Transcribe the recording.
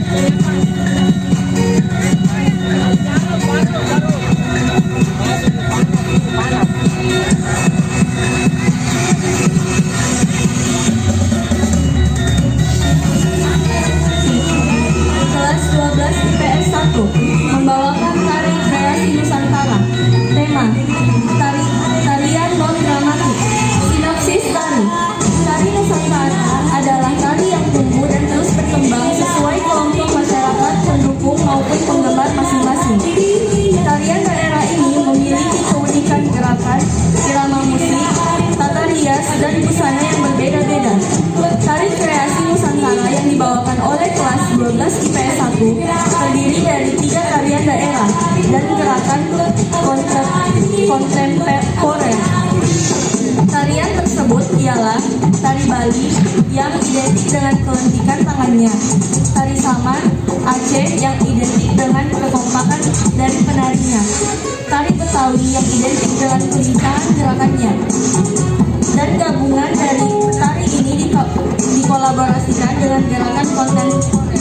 Kelas 12 IPS 1 membawakan tari kreasi Nusantara. Tema: tarian non dramatik. Sinopsis tari. Tari Nusantara adalah tari yang tumbuh dan terus berkembang sesuai kelompok masyarakat pendukung maupun penggemar masing-masing. Tarian daerah ini memiliki keunikan gerakan, irama musik, tata rias, dan busana yang berbeda-beda. Tari kreasi Nusantara yang dibawakan oleh kelas 12 IPS 1 terdiri dari 3 tarian daerah dan gerakan kontemporer. Tarian tersebut ialah tari Bali yang identik dengan kelentikan tangannya, tari Saman Aceh yang identik dengan kekompakan dari penarinya, tari Betawi yang identik dengan kelincahan gerakannya, dan gabungan dari tari ini dikolaborasikan dengan gerakan kontemporer.